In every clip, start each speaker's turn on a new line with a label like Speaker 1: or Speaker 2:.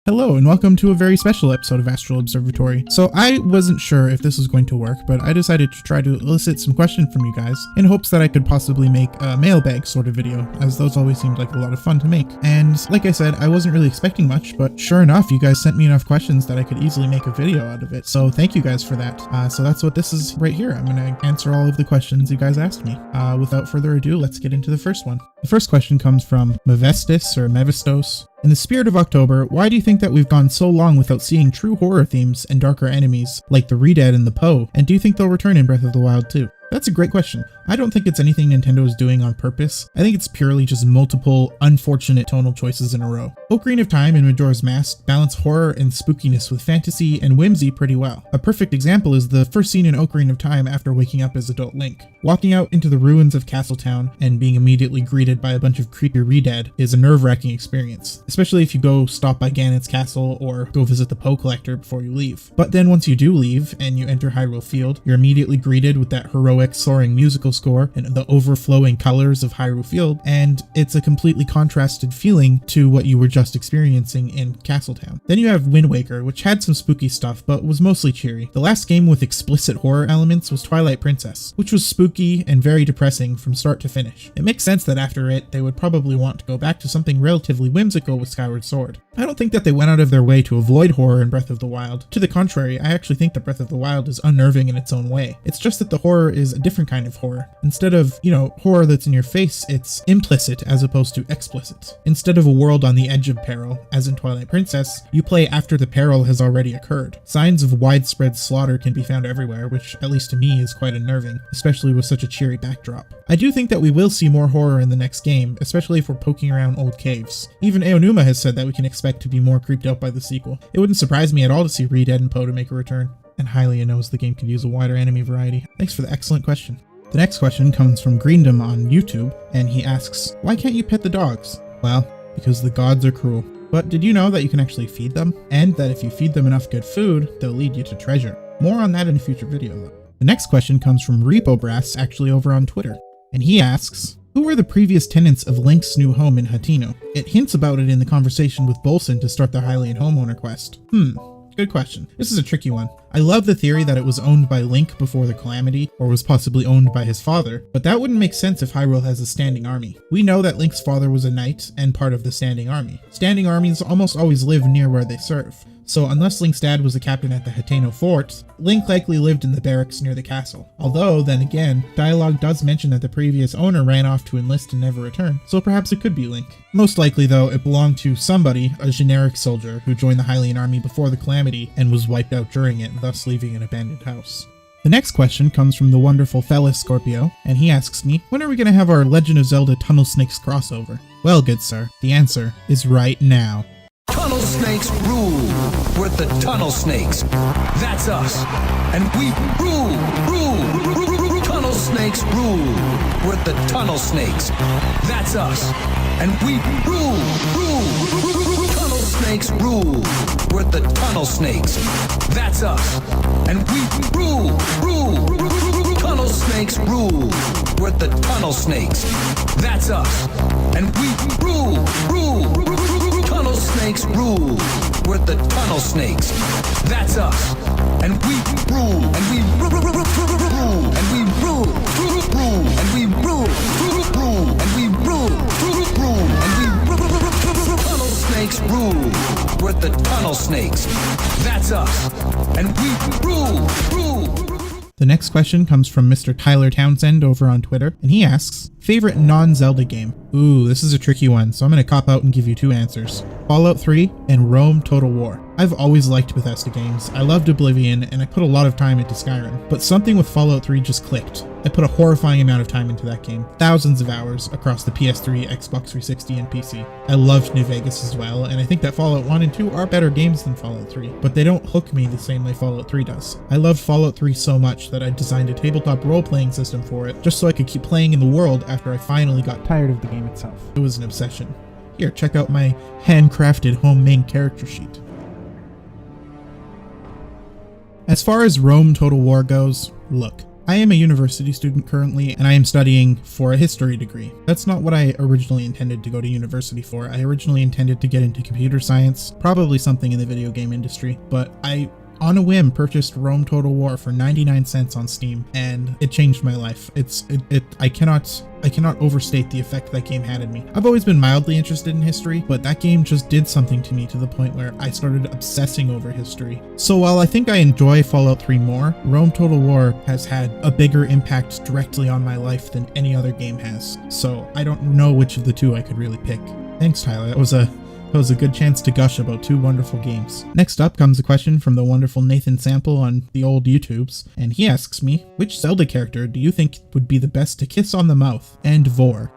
Speaker 1: Hello and welcome to a very special episode of Astral Observatory. So I wasn't sure if this was going to work, but I decided to try to elicit some questions from you guys in hopes that I could possibly make a mailbag sort of video, as those always seemed like a lot of fun to make. And like I said, I wasn't really expecting much, but sure enough, you guys sent me enough questions that I could easily make a video out of it. So thank you guys for that. So that's what this is right here. I'm going to answer all of the questions you guys asked me. Without further ado, let's get into the first one. The first question comes from Mevestis or Mevistos. In the spirit of October, why do you think that we've gone so long without seeing true horror themes and darker enemies like the Redead and the Poe, and do you think they'll return in Breath of the Wild too? That's a great question. I don't think it's anything Nintendo is doing on purpose. I think it's purely just multiple unfortunate tonal choices in a row. Ocarina of Time and Majora's Mask balance horror and spookiness with fantasy and whimsy pretty well. A perfect example is the first scene in Ocarina of Time after waking up as adult Link. Walking out into the ruins of Castletown and being immediately greeted by a bunch of creepy Redead is a nerve-wracking experience, especially if you go stop by Ganon's castle or go visit the Poe Collector before you leave. But then once you do leave and you enter Hyrule Field, you're immediately greeted with that heroic soaring musical score and the overflowing colors of Hyrule Field, and it's a completely contrasted feeling to what you were just experiencing in Castletown. Then you have Wind Waker, which had some spooky stuff but was mostly cheery. The last game with explicit horror elements was Twilight Princess, which was spooky and very depressing from start to finish. It makes sense that after it, they would probably want to go back to something relatively whimsical with Skyward Sword. I don't think that they went out of their way to avoid horror in Breath of the Wild. To the contrary, I actually think that Breath of the Wild is unnerving in its own way. It's just that the horror is a different kind of horror. Instead of, horror that's in your face, it's implicit as opposed to explicit. Instead of a world on the edge of peril, as in Twilight Princess, you play after the peril has already occurred. Signs of widespread slaughter can be found everywhere, which, at least to me, is quite unnerving, especially with such a cheery backdrop. I do think that we will see more horror in the next game, especially if we're poking around old caves. Even Aonuma has said that we can expect to be more creeped out by the sequel. It wouldn't surprise me at all to see Redead and Poe to make a return. And Hylia knows the game could use a wider enemy variety. Thanks for the excellent question. The next question comes from Greendom on YouTube, and he asks, why can't you pet the dogs? Well, because the gods are cruel. But did you know that you can actually feed them? And that if you feed them enough good food, they'll lead you to treasure. More on that in a future video though. The next question comes from Repo Brass, actually over on Twitter, and he asks, who were the previous tenants of Link's new home in Hateno? It hints about it in the conversation with Bolson to start the Hylian homeowner quest. Good question. This is a tricky one. I love the theory that it was owned by Link before the Calamity, or was possibly owned by his father, but that wouldn't make sense if Hyrule has a standing army. We know that Link's father was a knight and part of the standing army. Standing armies almost always live near where they serve. So unless Link's dad was a captain at the Hateno fort, Link likely lived in the barracks near the castle. Although, then again, dialogue does mention that the previous owner ran off to enlist and never returned, so perhaps it could be Link. Most likely though, it belonged to somebody, a generic soldier, who joined the Hylian army before the Calamity and was wiped out during it, thus leaving an abandoned house. The next question comes from the wonderful Fellis Scorpio, and he asks me, when are we going to have our Legend of Zelda Tunnel Snakes crossover? Well, good sir, the answer is right now.
Speaker 2: Tunnel snakes rule. We're the tunnel snakes. That's us. And we rule. Tunnel snakes rule. We're the tunnel snakes. That's us. And we rule. Tunnel snakes rule. We're the tunnel snakes. That's us. And we rule. Tunnel snakes rule. We're the tunnel snakes. That's us. And we rule. Tunnel snakes rule. We're the tunnel snakes. That's us. And we rule. And we rule. And we rule. And we rule. And we rule. And we tunnel snakes rule. We're the tunnel snakes. That's us. And we rule.
Speaker 1: The next question comes from Mr. Tyler Townsend over on Twitter, and he asks, favorite non-Zelda game? Ooh, this is a tricky one, so I'm going to cop out and give you two answers. Fallout 3 and Rome Total War. I've always liked Bethesda games. I loved Oblivion, and I put a lot of time into Skyrim, but something with Fallout 3 just clicked. I put a horrifying amount of time into that game, thousands of hours across the PS3, Xbox 360, and PC. I loved New Vegas as well, and I think that Fallout 1 and 2 are better games than Fallout 3, but they don't hook me the same way Fallout 3 does. I loved Fallout 3 so much that I designed a tabletop role-playing system for it, just so I could keep playing in the world after I finally got tired of the game itself. It was an obsession. Here, check out my handcrafted homemade character sheet. As far as Rome Total War goes, look, I am a university student currently, and I am studying for a history degree. That's not what I originally intended to go to university for. I originally intended to get into computer science, probably something in the video game industry, but I on a whim purchased Rome Total War for 99 cents on Steam, and it changed my life. I cannot overstate the effect that game had on me. I've always been mildly interested in history, but that game just did something to me to the point where I started obsessing over history. So while I think I enjoy Fallout 3 more, Rome Total War has had a bigger impact directly on my life than any other game has. So I don't know which of the two I could really pick. Thanks, Tyler. That was a good chance to gush about two wonderful games. Next up comes a question from the wonderful Nathan Sample on the old YouTubes, and he asks me, which Zelda character do you think would be the best to kiss on the mouth and vor?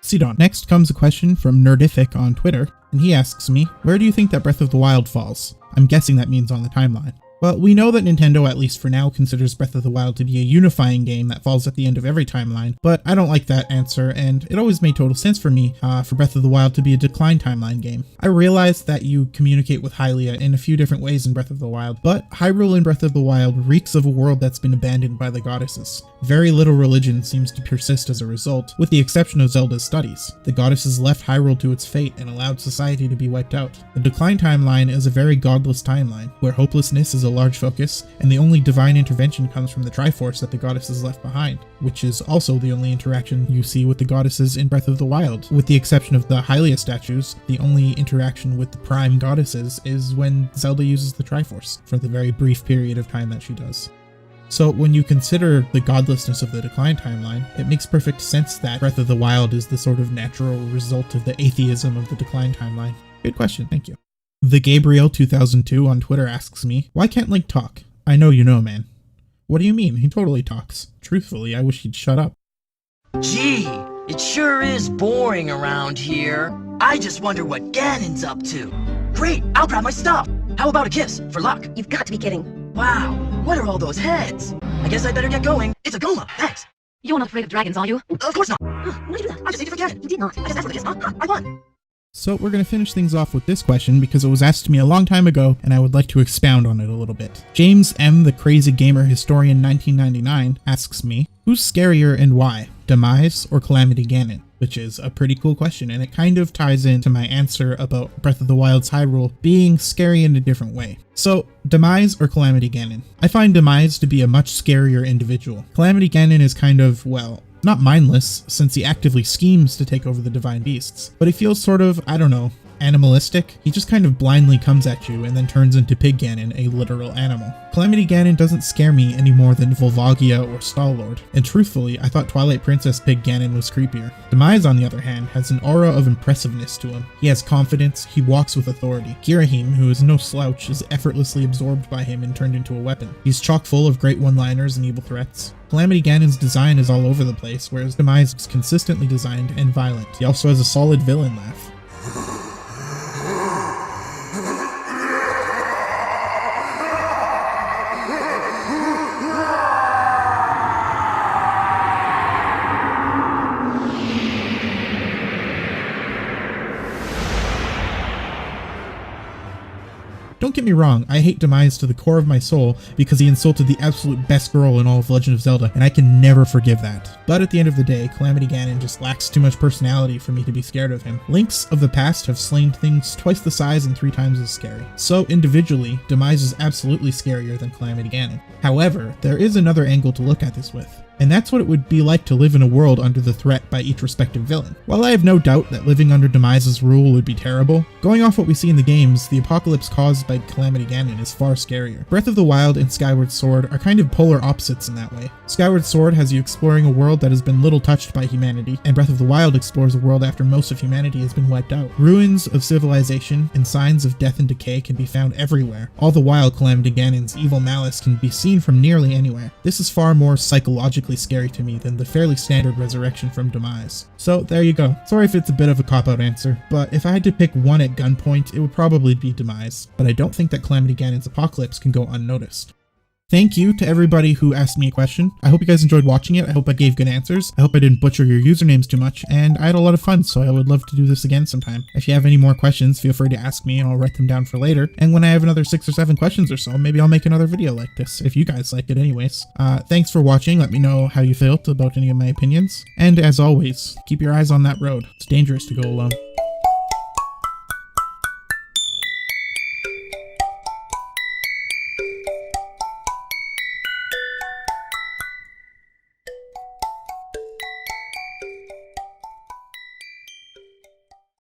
Speaker 1: Sidon. Next comes a question from Nerdific on Twitter, and he asks me, where do you think that Breath of the Wild falls? I'm guessing that means on the timeline. Well, we know that Nintendo, at least for now, considers Breath of the Wild to be a unifying game that falls at the end of every timeline, but I don't like that answer, and it always made total sense for me for Breath of the Wild to be a decline timeline game. I realize that you communicate with Hylia in a few different ways in Breath of the Wild, but Hyrule in Breath of the Wild reeks of a world that's been abandoned by the goddesses. Very little religion seems to persist as a result, with the exception of Zelda's studies. The goddesses left Hyrule to its fate and allowed society to be wiped out. The decline timeline is a very godless timeline, where hopelessness is a large focus, and the only divine intervention comes from the Triforce that the goddesses left behind, which is also the only interaction you see with the goddesses in Breath of the Wild. With the exception of the Hylia statues, the only interaction with the prime goddesses is when Zelda uses the Triforce, for the very brief period of time that she does. So when you consider the godlessness of the decline timeline, it makes perfect sense that Breath of the Wild is the sort of natural result of the atheism of the decline timeline. Good question, thank you. The Gabriel 2002 on Twitter asks me, why can't Link talk? I know you know, man. What do you mean? He totally talks. Truthfully, I wish he'd shut up.
Speaker 3: Gee, it sure is boring around here. I just wonder what Ganon's up to. Great, I'll grab my stuff. How about a kiss, for luck?
Speaker 4: You've got to be kidding.
Speaker 3: Wow, what are all those heads? I guess I better get going. It's a Goma, thanks.
Speaker 4: You're not afraid of dragons, are you?
Speaker 3: Of course not.
Speaker 4: Why'd you do that?
Speaker 3: I just need to forget it.
Speaker 4: You did not.
Speaker 3: I just asked for the kiss, huh? I won.
Speaker 1: So we're going to finish things off with this question because it was asked to me a long time ago and I would like to expound on it a little bit. James M, the Crazy Gamer Historian 1999, asks me, who's scarier and why, Demise or Calamity Ganon? Which is a pretty cool question, and it kind of ties into my answer about Breath of the Wild's Hyrule being scary in a different way. So, Demise or Calamity Ganon? I find Demise to be a much scarier individual. Calamity Ganon is kind of, well, not mindless, since he actively schemes to take over the divine beasts, but he feels sort of, I don't know, animalistic. He just kind of blindly comes at you and then turns into Pig Ganon, a literal animal. Calamity Ganon doesn't scare me any more than Volvagia or Star-Lord, and truthfully, I thought Twilight Princess Pig Ganon was creepier. Demise, on the other hand, has an aura of impressiveness to him. He has confidence, he walks with authority. Girahim, who is no slouch, is effortlessly absorbed by him and turned into a weapon. He's chock full of great one-liners and evil threats. Calamity Ganon's design is all over the place, whereas Demise is consistently designed and violent. He also has a solid villain laugh. Don't get me wrong, I hate Demise to the core of my soul because he insulted the absolute best girl in all of Legend of Zelda, and I can never forgive that. But at the end of the day, Calamity Ganon just lacks too much personality for me to be scared of him. Links of the past have slain things twice the size and 3 times as scary. So individually, Demise is absolutely scarier than Calamity Ganon. However, there is another angle to look at this with. And that's what it would be like to live in a world under the threat by each respective villain. While I have no doubt that living under Demise's rule would be terrible, going off what we see in the games, the apocalypse caused by Calamity Ganon is far scarier. Breath of the Wild and Skyward Sword are kind of polar opposites in that way. Skyward Sword has you exploring a world that has been little touched by humanity, and Breath of the Wild explores a world after most of humanity has been wiped out. Ruins of civilization and signs of death and decay can be found everywhere. All the while, Calamity Ganon's evil malice can be seen from nearly anywhere. This is far more psychologically scary to me than the fairly standard resurrection from Demise. So there you go. Sorry if it's a bit of a cop-out answer, but if I had to pick one at gunpoint, it would probably be Demise. But I don't think that Calamity Ganon's apocalypse can go unnoticed. Thank you to everybody who asked me a question. I hope you guys enjoyed watching it. I hope I gave good answers. I hope I didn't butcher your usernames too much, and I had a lot of fun, so I would love to do this again sometime. If you have any more questions, feel free to ask me and I'll write them down for later. And when I have another 6 or 7 questions or so, maybe I'll make another video like this, if you guys like it anyways. Thanks for watching. Let me know how you felt about any of my opinions. And as always, keep your eyes on that road. It's dangerous to go alone.